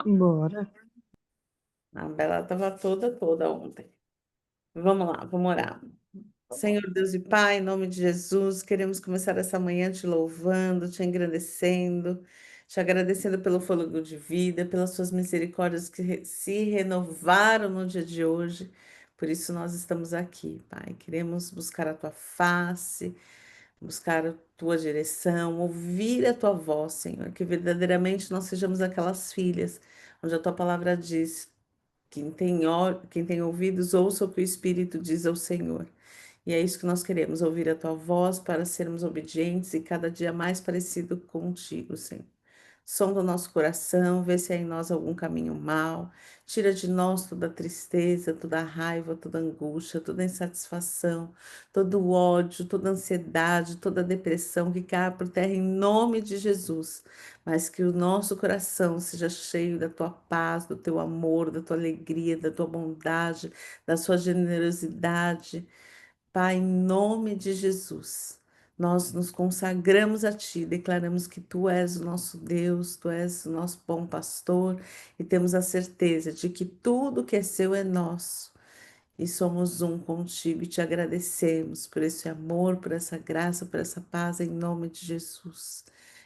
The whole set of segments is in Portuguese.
Bora. A Bela estava toda ontem. Vamos lá, vamos orar. Senhor Deus e Pai, em nome de Jesus, queremos começar essa manhã te louvando, te engrandecendo, te agradecendo pelo fôlego de vida, pelas suas misericórdias que se renovaram no dia de hoje. Por isso nós estamos aqui, Pai. Queremos buscar a tua face, buscar a tua direção, ouvir a tua voz, Senhor, que verdadeiramente nós sejamos aquelas filhas, onde a tua palavra diz. Quem tem ouvidos, ouça o que o Espírito diz ao Senhor. E é isso que nós queremos, ouvir a tua voz para sermos obedientes e cada dia mais parecido contigo, Senhor. Sonda o nosso coração, vê se há em nós algum caminho mau. Tira de nós toda tristeza, toda raiva, toda angústia, toda insatisfação, todo o ódio, toda ansiedade, toda depressão que caia por terra em nome de Jesus. Mas que o nosso coração seja cheio da tua paz, do teu amor, da tua alegria, da tua bondade, da sua generosidade. Pai, em nome de Jesus, nós nos consagramos a Ti, declaramos que Tu és o nosso Deus, Tu és o nosso bom pastor e temos a certeza de que tudo que é seu é nosso e somos um contigo e te agradecemos por esse amor, por essa graça, por essa paz, em nome de Jesus.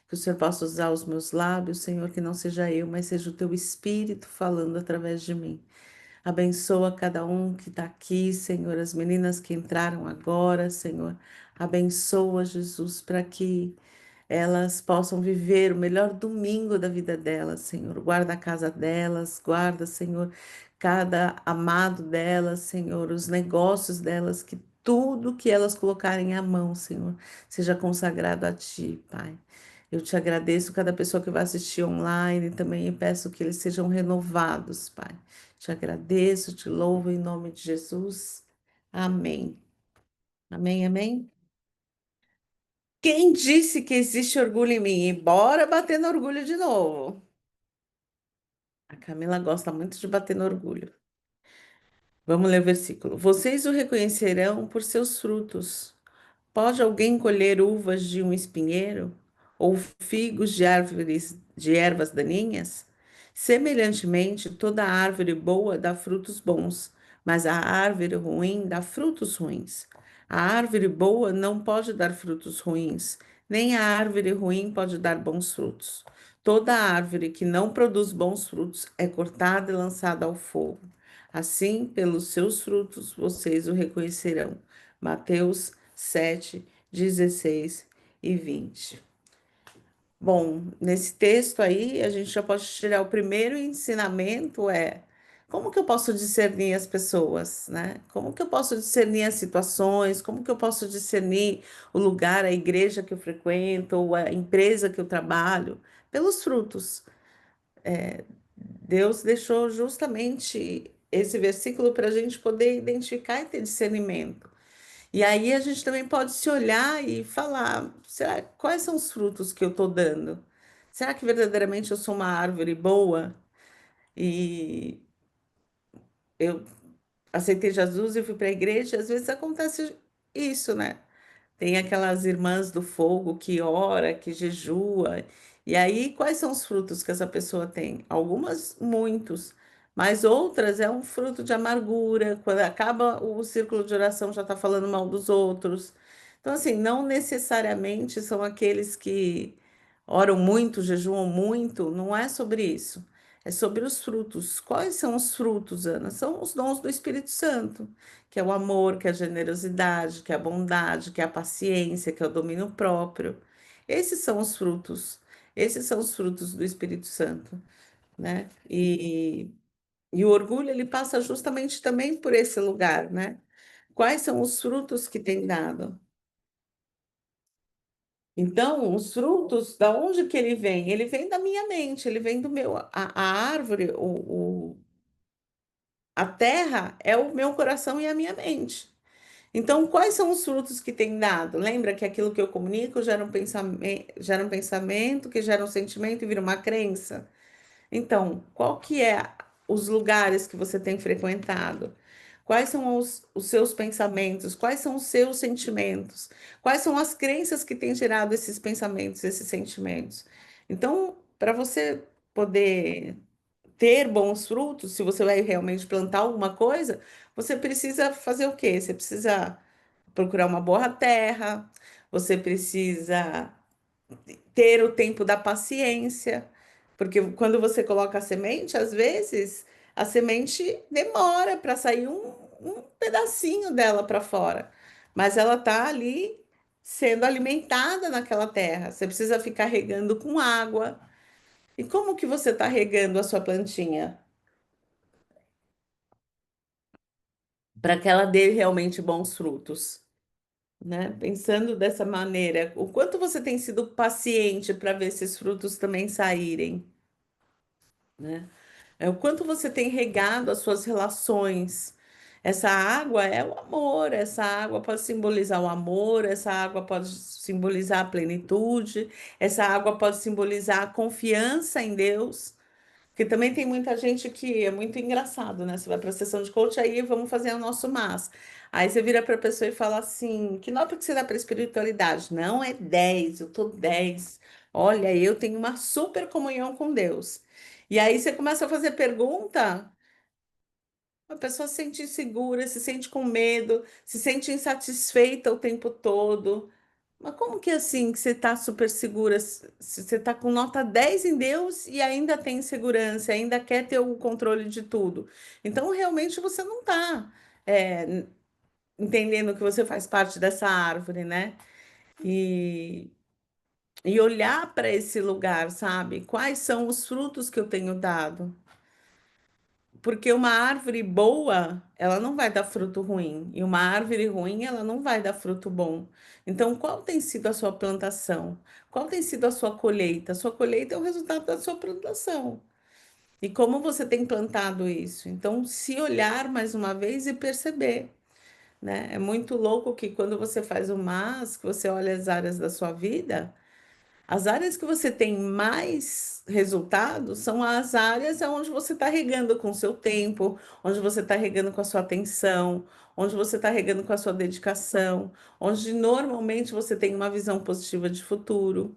Que o Senhor possa usar os meus lábios, Senhor, que não seja eu, mas seja o Teu Espírito falando através de mim. Abençoa cada um que está aqui, Senhor, as meninas que entraram agora, Senhor. Abençoa, Jesus, para que elas possam viver o melhor domingo da vida delas, Senhor. Guarda a casa delas, guarda, Senhor, cada amado delas, Senhor, os negócios delas, que tudo que elas colocarem à mão, Senhor, seja consagrado a Ti, Pai. Eu te agradeço cada pessoa que vai assistir online também e peço que eles sejam renovados, Pai. Te agradeço, te louvo em nome de Jesus. Amém. Amém, amém. Quem disse que existe orgulho em mim? E bora bater no orgulho de novo. A Camila gosta muito de bater no orgulho. Vamos ler o versículo. Vocês o reconhecerão por seus frutos. Pode alguém colher uvas de um espinheiro ou figos de árvores de ervas daninhas? Semelhantemente, toda árvore boa dá frutos bons, mas a árvore ruim dá frutos ruins. A árvore boa não pode dar frutos ruins, nem a árvore ruim pode dar bons frutos. Toda árvore que não produz bons frutos é cortada e lançada ao fogo. Assim, pelos seus frutos vocês o reconhecerão. Mateus 7, 16 e 20. Bom, nesse texto aí, a gente já pode tirar o primeiro ensinamento como que eu posso discernir as pessoas, né? Como que eu posso discernir as situações? Como que eu posso discernir o lugar, a igreja que eu frequento, ou a empresa que eu trabalho? Pelos frutos. Deus deixou justamente esse versículo para a gente poder identificar e ter discernimento. E aí a gente também pode se olhar e falar, será, quais são os frutos que eu estou dando? Será que verdadeiramente eu sou uma árvore boa? E eu aceitei Jesus e fui para a igreja, às vezes acontece isso, né? Tem aquelas irmãs do fogo que ora, que jejua. E aí, quais são os frutos que essa pessoa tem? Algumas, muitos, mas outras é um fruto de amargura. Quando acaba o círculo de oração, já está falando mal dos outros. Então, assim, não necessariamente são aqueles que oram muito, jejuam muito, não é sobre isso. É sobre os frutos. Quais são os frutos, Ana? São os dons do Espírito Santo, que é o amor, que é a generosidade, que é a bondade, que é a paciência, que é o domínio próprio. Esses são os frutos. Esses são os frutos do Espírito Santo, né? E o orgulho ele passa justamente também por esse lugar, né? Quais são os frutos que tem dado? Então, os frutos, da onde que ele vem? Ele vem da minha mente, ele vem do meu, a árvore, a terra é o meu coração e a minha mente. Então, quais são os frutos que tem dado? Lembra que aquilo que eu comunico gera um pensamento, que gera um sentimento e vira uma crença? Então, qual que é os lugares que você tem frequentado? Quais são os seus pensamentos? Quais são os seus sentimentos? Quais são as crenças que têm gerado esses pensamentos, esses sentimentos? Então, para você poder ter bons frutos, se você vai realmente plantar alguma coisa, você precisa fazer o quê? Você precisa procurar uma boa terra, você precisa ter o tempo da paciência, porque quando você coloca a semente, às vezes a semente demora para sair um pedacinho dela para fora, mas ela está ali sendo alimentada naquela terra. Você precisa ficar regando com água. E como que você está regando a sua plantinha? Para que ela dê realmente bons frutos, né? Pensando dessa maneira, o quanto você tem sido paciente para ver esses frutos também saírem, né? É o quanto você tem regado as suas relações. Essa água é o amor, essa água pode simbolizar o amor, essa água pode simbolizar a plenitude, essa água pode simbolizar a confiança em Deus. Porque também tem muita gente que é muito engraçado, né? Você vai para a sessão de coach, aí vamos fazer o nosso mas. Aí você vira para a pessoa e fala assim: que nota que você dá para espiritualidade? Não é 10, eu tô 10. Olha, eu tenho uma super comunhão com Deus. E aí você começa a fazer pergunta, a pessoa se sente insegura, se sente com medo, se sente insatisfeita o tempo todo. Mas como que é assim que você está super segura? Se você está com nota 10 em Deus e ainda tem insegurança, ainda quer ter o controle de tudo. Então, realmente, você não está entendendo que você faz parte dessa árvore, né? E, e olhar para esse lugar, sabe? Quais são os frutos que eu tenho dado? Porque uma árvore boa, ela não vai dar fruto ruim, e uma árvore ruim, ela não vai dar fruto bom. Então, qual tem sido a sua plantação? Qual tem sido a sua colheita? A sua colheita é o resultado da sua plantação. E como você tem plantado isso? Então, se olhar mais uma vez e perceber, né? É muito louco que quando você faz o mas, que você olha as áreas da sua vida, as áreas que você tem mais resultados são as áreas onde você está regando com o seu tempo, onde você está regando com a sua atenção, onde você está regando com a sua dedicação, onde normalmente você tem uma visão positiva de futuro.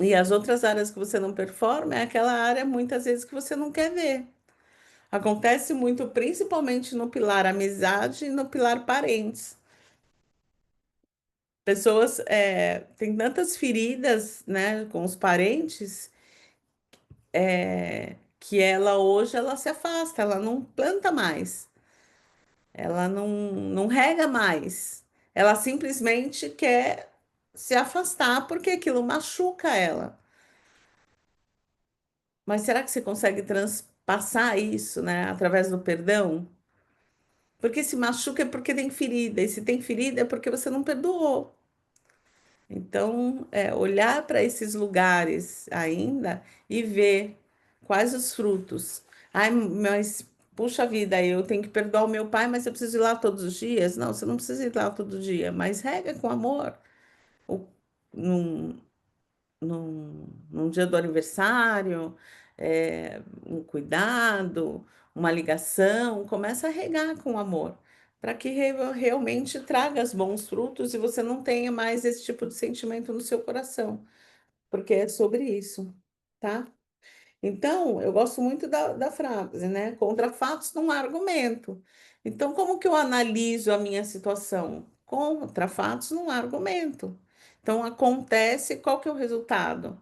E as outras áreas que você não performa é aquela área muitas vezes que você não quer ver. Acontece muito, principalmente no pilar amizade e no pilar parentes. Pessoas têm tantas feridas, né, com os parentes que ela hoje ela se afasta, ela não planta mais, ela não rega mais, ela simplesmente quer se afastar porque aquilo machuca ela. Mas será que você consegue transpassar isso, né, através do perdão? Porque se machuca é porque tem ferida, e se tem ferida é porque você não perdoou. Então, olhar para esses lugares ainda e ver quais os frutos. Ai, mas puxa vida, eu tenho que perdoar o meu pai, mas eu preciso ir lá todos os dias? Não, você não precisa ir lá todo dia, mas rega com amor. O- num, num dia do aniversário, um cuidado, uma ligação, começa a regar com amor, para que realmente traga os bons frutos e você não tenha mais esse tipo de sentimento no seu coração, porque é sobre isso, tá? Então, eu gosto muito da frase, né? Contra fatos não há argumento. Então, como que eu analiso a minha situação? Contra fatos não há argumento. Então, acontece, qual que é o resultado?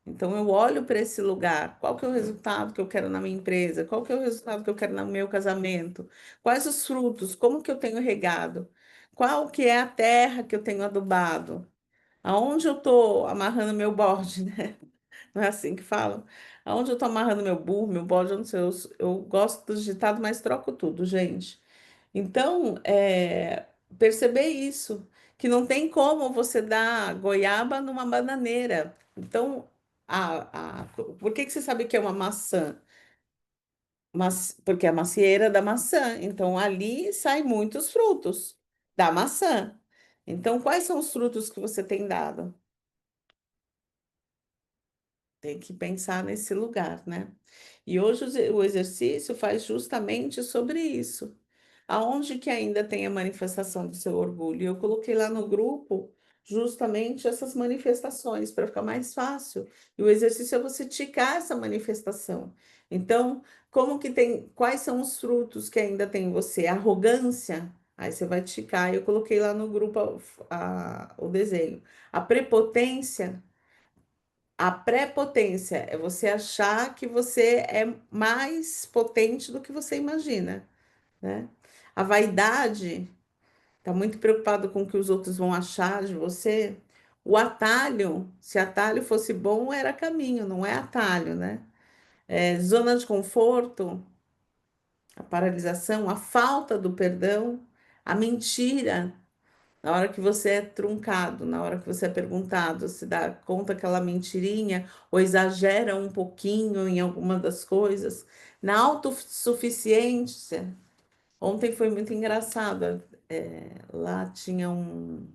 Então eu olho para esse lugar, qual que é o resultado que eu quero na minha empresa? Qual que é o resultado que eu quero no meu casamento? Quais os frutos? Como que eu tenho regado? Qual que é a terra que eu tenho adubado? Aonde eu estou amarrando meu bode, né? Não é assim que falam? Aonde eu estou amarrando meu burro, meu bode, eu não sei, eu gosto do ditado, mas troco tudo, gente. Então, perceber isso, que não tem como você dar goiaba numa bananeira. Então, por que que você sabe que é uma maçã? Porque é a macieira da maçã. Então, ali saem muitos frutos da maçã. Então, quais são os frutos que você tem dado? Tem que pensar nesse lugar, né? E hoje o exercício faz justamente sobre isso. Aonde que ainda tem a manifestação do seu orgulho? Eu coloquei lá no grupo justamente essas manifestações para ficar mais fácil. E o exercício é você ticar essa manifestação. Então, como que tem, quais são os frutos que ainda tem em você? Arrogância, aí você vai ticar. Eu coloquei lá no grupo o desenho. A prepotência, a prepotência é você achar que você é mais potente do que você imagina, né? A vaidade está muito preocupado com o que os outros vão achar de você. O atalho, se atalho fosse bom, era caminho, não é atalho, né? Zona de conforto, a paralisação, a falta do perdão, a mentira. Na hora que você é truncado, na hora que você é perguntado, se dá conta aquela mentirinha ou exagera um pouquinho em alguma das coisas. Na autossuficiência, ontem foi muito engraçado. Lá tinha um.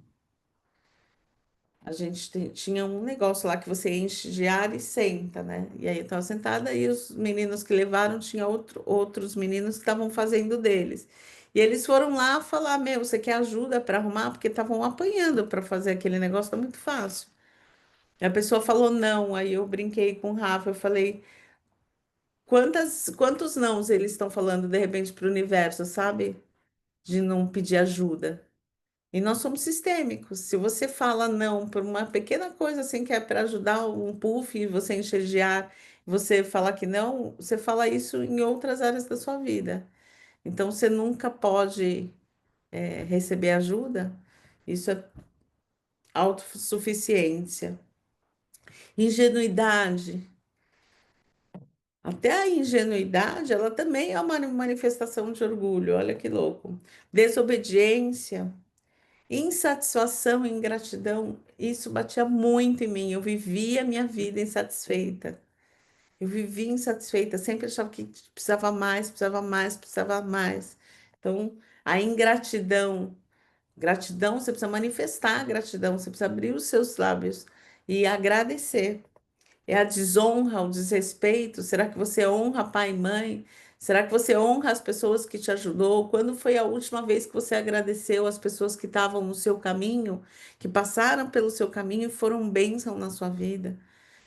A gente tinha um negócio lá que você enche de ar e senta, né? E aí eu estava sentada e os meninos que levaram, tinha outros meninos que estavam fazendo deles. E eles foram lá falar: Meu, você quer ajuda para arrumar? Porque estavam apanhando para fazer aquele negócio, tá muito fácil. E a pessoa falou não. Aí eu brinquei com o Rafa, eu falei: quantos nãos eles estão falando de repente para o universo, sabe? De não pedir ajuda. E nós somos sistêmicos. Se você fala não por uma pequena coisa assim que é para ajudar um puff e você encher de ar, você falar que não, você fala isso em outras áreas da sua vida. Então você nunca pode receber ajuda. Isso é autossuficiência. Ingenuidade. Até a ingenuidade, ela também é uma manifestação de orgulho. Olha que louco. Desobediência. Insatisfação e ingratidão, isso batia muito em mim. Eu vivia a minha vida insatisfeita. Eu vivia insatisfeita, sempre achava que precisava mais, precisava mais, precisava mais. Então, a ingratidão, gratidão, você precisa manifestar a gratidão, você precisa abrir os seus lábios e agradecer. É a desonra, o desrespeito? Será que você honra pai e mãe? Será que você honra as pessoas que te ajudou? Quando foi a última vez que você agradeceu as pessoas que estavam no seu caminho, que passaram pelo seu caminho e foram bênção na sua vida?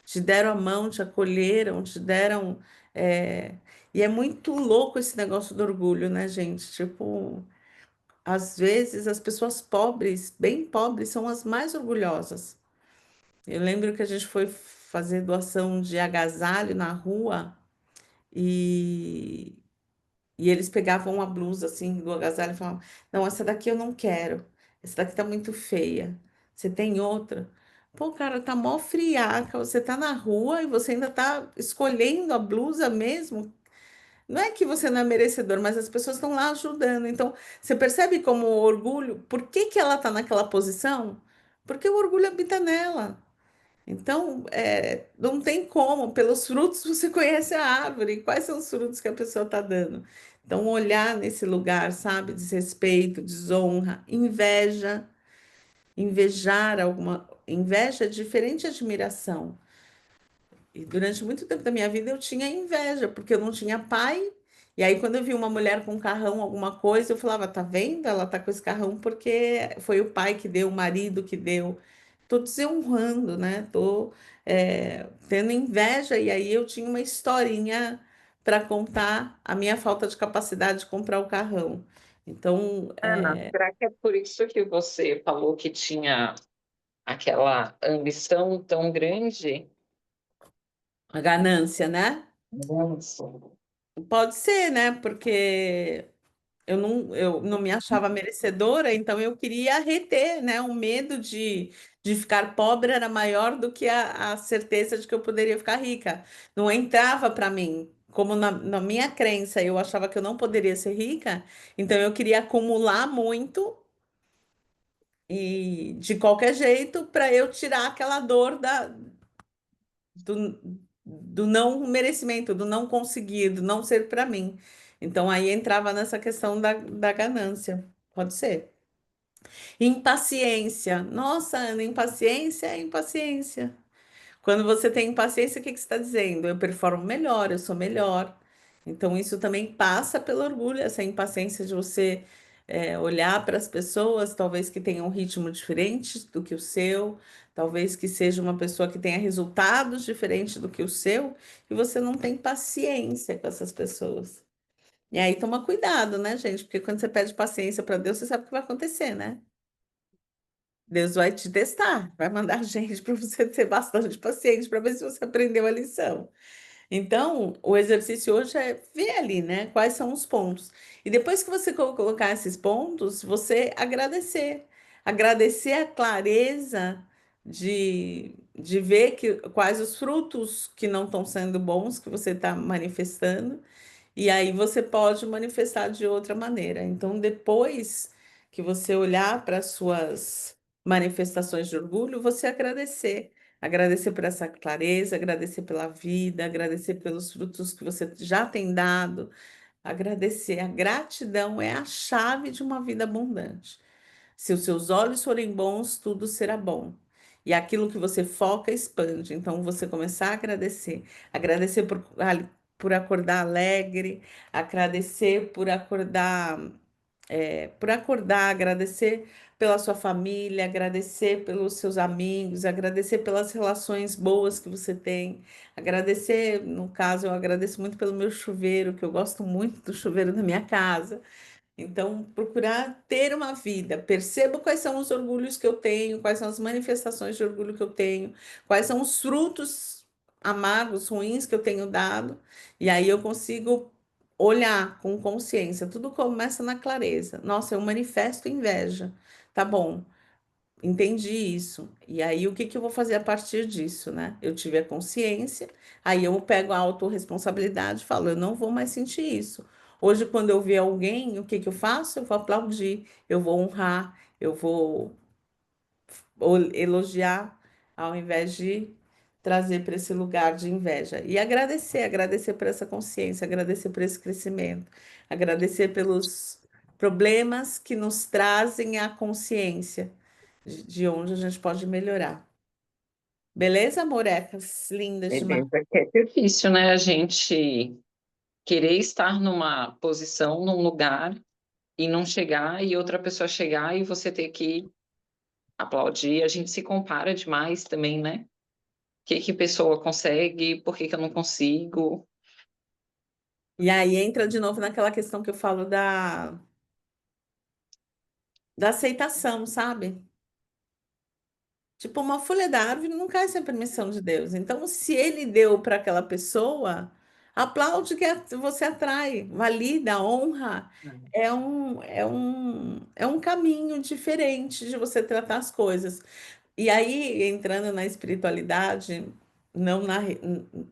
Te deram a mão, te acolheram, te deram. é, E é muito louco esse negócio do orgulho, né, gente? Tipo, às vezes as pessoas pobres, bem pobres, são as mais orgulhosas. Eu lembro que a gente foi fazer doação de agasalho na rua e, e eles pegavam uma blusa assim do agasalho e falavam: Não, essa daqui eu não quero, essa daqui tá muito feia. Você tem outra? Pô, cara, tá mó friaca. Você tá na rua e você ainda tá escolhendo a blusa mesmo. Não é que você não é merecedor, mas as pessoas estão lá ajudando. Então, você percebe como o orgulho, por que que ela tá naquela posição? Porque o orgulho habita nela. Então, não tem como, pelos frutos você conhece a árvore, quais são os frutos que a pessoa está dando. Então, olhar nesse lugar, sabe, desrespeito, desonra, inveja, invejar alguma, inveja é diferente de admiração. E durante muito tempo da minha vida eu tinha inveja, porque eu não tinha pai. E aí, quando eu vi uma mulher com um carrão, alguma coisa, eu falava: Tá vendo? Ela tá com esse carrão porque foi o pai que deu, o marido que deu. Tô desonrando, né? Tô, tendo inveja. E aí, eu tinha uma historinha para contar a minha falta de capacidade de comprar o carrão. Então, Ana, será que é por isso que você falou que tinha aquela ambição tão grande? a ganância, né? Nossa. Pode ser, né? Porque eu não me achava merecedora, então eu queria reter, né? O medo de ficar pobre era maior do que a certeza de que eu poderia ficar rica. Não entrava para mim. Como na minha crença eu achava que eu não poderia ser rica, então eu queria acumular muito e de qualquer jeito para eu tirar aquela dor do não merecimento, do não conseguir, do não ser para mim. Então aí entrava nessa questão da ganância. Pode ser. Impaciência. Nossa, Ana, impaciência é impaciência. Quando você tem impaciência, o que que você está dizendo? Eu performo melhor, eu sou melhor. Então, isso também passa pelo orgulho, essa impaciência de você. olhar para as pessoas, talvez que tenham um ritmo diferente do que o seu, talvez que seja uma pessoa que tenha resultados diferentes do que o seu, e você não tem paciência com essas pessoas. E aí toma cuidado, né, gente? Porque quando você pede paciência para Deus, você sabe o que vai acontecer, né? Deus vai te testar, vai mandar gente para você ter bastante paciente para ver se você aprendeu a lição. Então, o exercício hoje é ver ali, né, quais são os pontos. E depois que você colocar esses pontos, você agradecer. Agradecer a clareza de ver quais os frutos que não estão sendo bons que você está manifestando e aí você pode manifestar de outra maneira. Então, depois que você olhar para as suas manifestações de orgulho, você agradecer. Agradecer por essa clareza, agradecer pela vida, agradecer pelos frutos que você já tem dado. Agradecer. A gratidão é a chave de uma vida abundante. Se os seus olhos forem bons, tudo será bom. E aquilo que você foca expande. Então, você começar a agradecer. Agradecer por acordar alegre, agradecer por acordar, agradecer pela sua família, agradecer pelos seus amigos, agradecer pelas relações boas que você tem. Agradecer, no caso, eu agradeço muito pelo meu chuveiro, que eu gosto muito do chuveiro da minha casa. Então, procurar ter uma vida. Percebo quais são os orgulhos que eu tenho, quais são as manifestações de orgulho que eu tenho, quais são os frutos amargos, ruins que eu tenho dado, e aí eu consigo olhar com consciência. Tudo começa na clareza. Nossa, eu manifesto inveja. Tá bom. Entendi isso. E aí, o que que eu vou fazer a partir disso, né? Eu tive a consciência, aí eu pego a autorresponsabilidade e falo, eu não vou mais sentir isso. Hoje, quando eu ver alguém, o que que eu faço? Eu vou aplaudir, eu vou honrar, eu vou elogiar, ao invés de trazer para esse lugar de inveja. E agradecer, agradecer por essa consciência, agradecer por esse crescimento, agradecer pelos problemas que nos trazem a consciência de onde a gente pode melhorar. Beleza, morecas? Lindas demais. Beleza, que é difícil, né? A gente querer estar numa posição, num lugar e não chegar, e outra pessoa chegar e você ter que aplaudir. A gente se compara demais também, né? Que pessoa consegue, por que que eu não consigo? E aí entra de novo naquela questão que eu falo da aceitação, sabe? Tipo, uma folha da árvore não cai sem permissão de Deus. Então, se ele deu para aquela pessoa, aplaude que você atrai, valida, honra. É um caminho diferente de você tratar as coisas. E aí, entrando na espiritualidade, não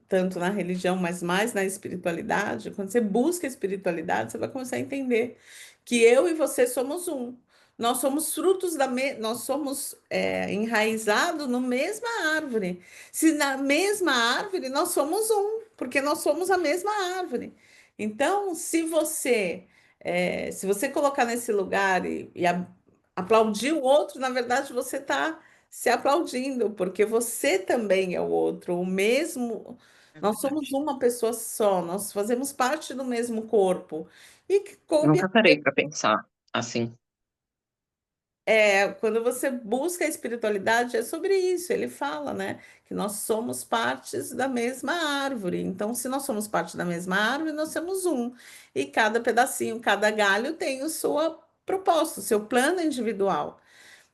tanto na religião, mas mais na espiritualidade, quando você busca a espiritualidade, você vai começar a entender que eu e você somos um. Nós somos frutos nós somos enraizados na mesma árvore. Se na mesma árvore, nós somos um, porque nós somos a mesma árvore. Então, se você colocar nesse lugar e aplaudir o outro, na verdade, você está se aplaudindo, porque você também é o outro, o mesmo. É Nós somos verdade. uma pessoa só, nós fazemos parte do mesmo corpo. E que coube Nunca parei para pensar assim. quando você busca a espiritualidade, é sobre isso. Ele fala, né, que nós somos partes da mesma árvore. Então, se nós somos parte da mesma árvore, nós somos um. E cada pedacinho, cada galho tem o seu propósito, o seu plano individual.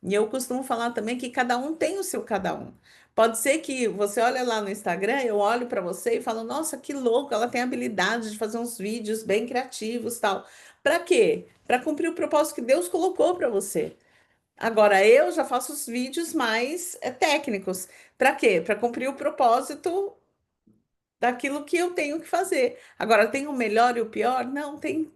E eu costumo falar também que cada um tem o seu cada um. Pode ser que você olha lá no Instagram, eu olho para você e falo, nossa, que louco, ela tem habilidade de fazer uns vídeos bem criativos, tal. Para quê? Para cumprir o propósito que Deus colocou para você. Agora, eu já faço os vídeos mais técnicos. Para quê? Para cumprir o propósito daquilo que eu tenho que fazer. Agora, tem o melhor e o pior? Não, tem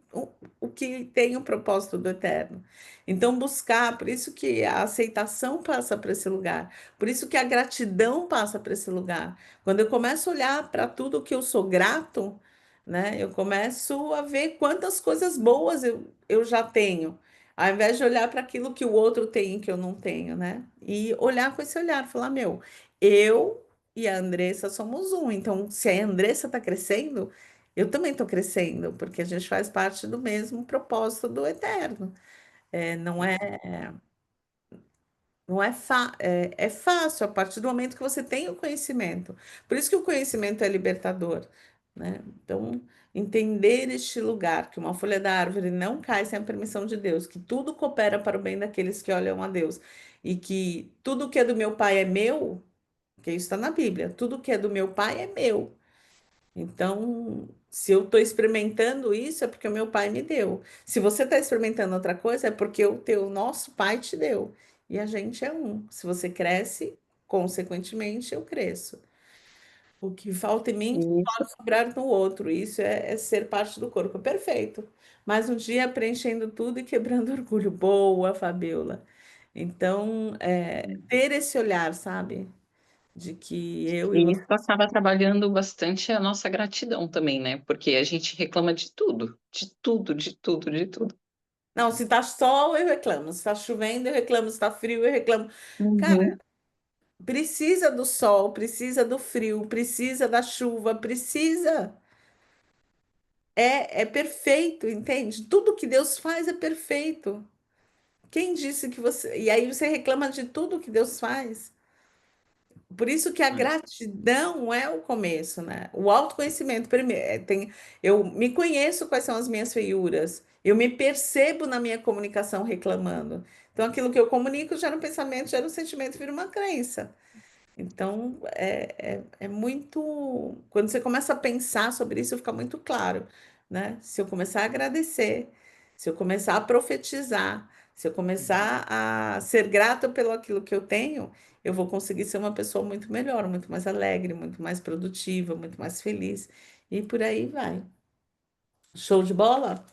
o que tem o propósito do eterno. Então, buscar, por isso que a aceitação passa para esse lugar, por isso que a gratidão passa para esse lugar. Quando eu começo a olhar para tudo que eu sou grato, né, eu começo a ver quantas coisas boas eu já tenho. Ao invés de olhar para aquilo que o outro tem que eu não tenho, né? E olhar com esse olhar, falar, eu e a Andressa somos um. Então, se a Andressa está crescendo, Eu também estou crescendo, porque a gente faz parte do mesmo propósito do eterno. Não é, não é, é fácil a partir do momento que você tem o conhecimento. Por isso que o conhecimento é libertador, né? Então, entender este lugar, que uma folha da árvore não cai sem a permissão de Deus, que tudo coopera para o bem daqueles que olham a Deus, e que tudo que é do meu pai é meu, porque isso está na Bíblia, tudo que é do meu pai é meu. Então, se eu estou experimentando isso, é porque o meu pai me deu. Se você está experimentando outra coisa, é porque o teu nosso pai te deu. E a gente é um. Se você cresce, consequentemente, eu cresço. O que falta em mim Isso. pode sobrar no outro. Isso é ser parte do corpo. Perfeito. Mais um dia preenchendo tudo e quebrando orgulho. Boa, Fabiola. Então, ter esse olhar, sabe? De que eu e E você. isso acaba trabalhando bastante a nossa gratidão também, né? Porque a gente reclama de tudo, de tudo, de tudo, de tudo. Não, se tá sol, eu reclamo. Se tá chovendo, eu reclamo. Se tá frio, eu reclamo. Cara, Uhum. precisa do sol, precisa do frio, precisa da chuva, precisa. É perfeito, entende? Tudo que Deus faz é perfeito. Quem disse que você. E aí você reclama de tudo que Deus faz. Por isso que a É, gratidão é o começo, né? O autoconhecimento primeiro. Eu me conheço quais são as minhas feiuras. Eu me percebo na minha comunicação reclamando. Então, aquilo que eu comunico gera um pensamento, gera um sentimento, vira uma crença. Então, é muito. Quando você começa a pensar sobre isso, fica muito claro, né? Se eu começar a agradecer, se eu começar a profetizar, se eu começar a ser grata pelo aquilo que eu tenho, eu vou conseguir ser uma pessoa muito melhor, muito mais alegre, muito mais produtiva, muito mais feliz. E por aí vai. Show de bola?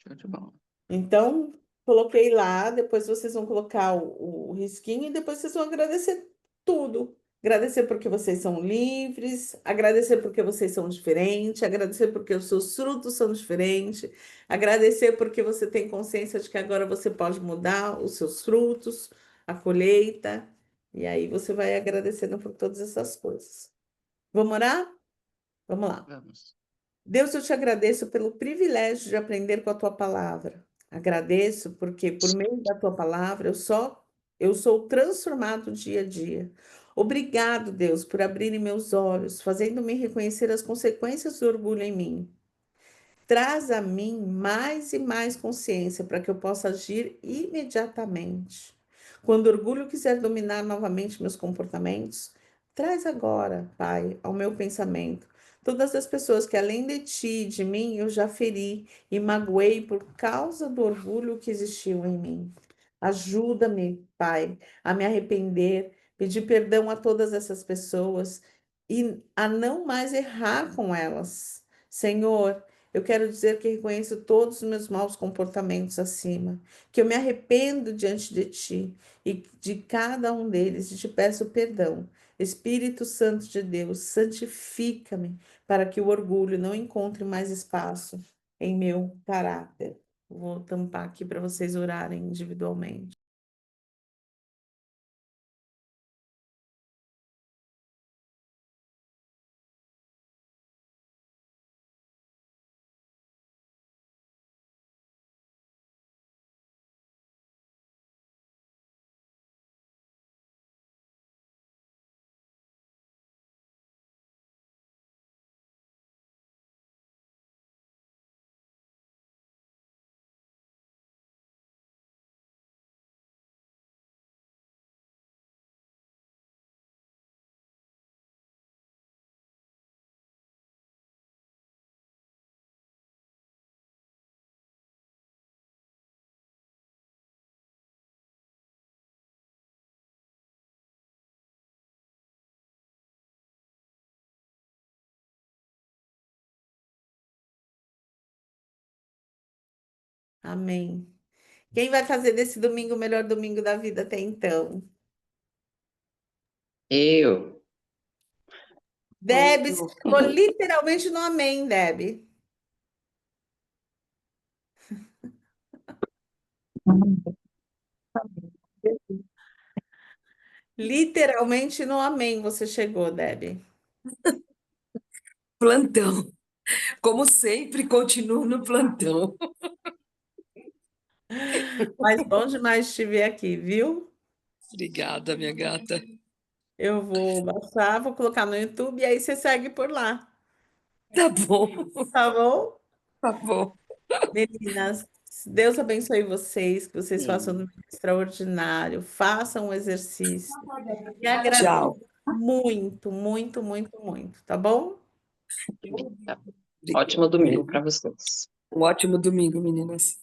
show de bola. Então, coloquei lá, depois vocês vão colocar o risquinho e depois vocês vão agradecer tudo. Agradecer porque vocês são livres, agradecer porque vocês são diferentes, agradecer porque os seus frutos são diferentes, agradecer porque você tem consciência de que agora você pode mudar os seus frutos, a colheita, e aí você vai agradecendo por todas essas coisas. Vamos orar? Vamos lá. Vamos. Deus, eu te agradeço pelo privilégio de aprender com a tua palavra. Agradeço porque por meio da tua palavra eu sou transformado dia a dia. Obrigado, Deus, por abrirem meus olhos, fazendo-me reconhecer as consequências do orgulho em mim. Traz a mim mais e mais consciência para que eu possa agir imediatamente. Quando o orgulho quiser dominar novamente meus comportamentos, traz agora, Pai, ao meu pensamento todas as pessoas que além de ti e de mim eu já feri e magoei por causa do orgulho que existiu em mim. Ajuda-me, Pai, a me arrepender, pedir perdão a todas essas pessoas e a não mais errar com elas. Senhor, eu quero dizer que reconheço todos os meus maus comportamentos acima, que eu me arrependo diante de ti e de cada um deles e te peço perdão. Espírito Santo de Deus, santifica-me para que o orgulho não encontre mais espaço em meu caráter. Vou tampar aqui para vocês orarem individualmente. Amém. Quem vai fazer desse domingo o melhor domingo da vida até então? Eu. Deb, você chegou literalmente no amém, Deb. Literalmente no amém você chegou, Deb. Plantão. Como sempre, continuo no plantão. Mas bom demais te ver aqui, viu? Obrigada, minha gata. Eu vou baixar, vou colocar no YouTube e aí você segue por lá, Tá bom, tá bom? tá bom. Meninas, Deus abençoe vocês, que vocês façam um Sim. domingo extraordinário, façam um exercício e agradeçam Tchau. muito, muito, muito, muito, tá bom? Tá. Obrigada. Ótimo domingo para vocês. Um ótimo domingo, meninas.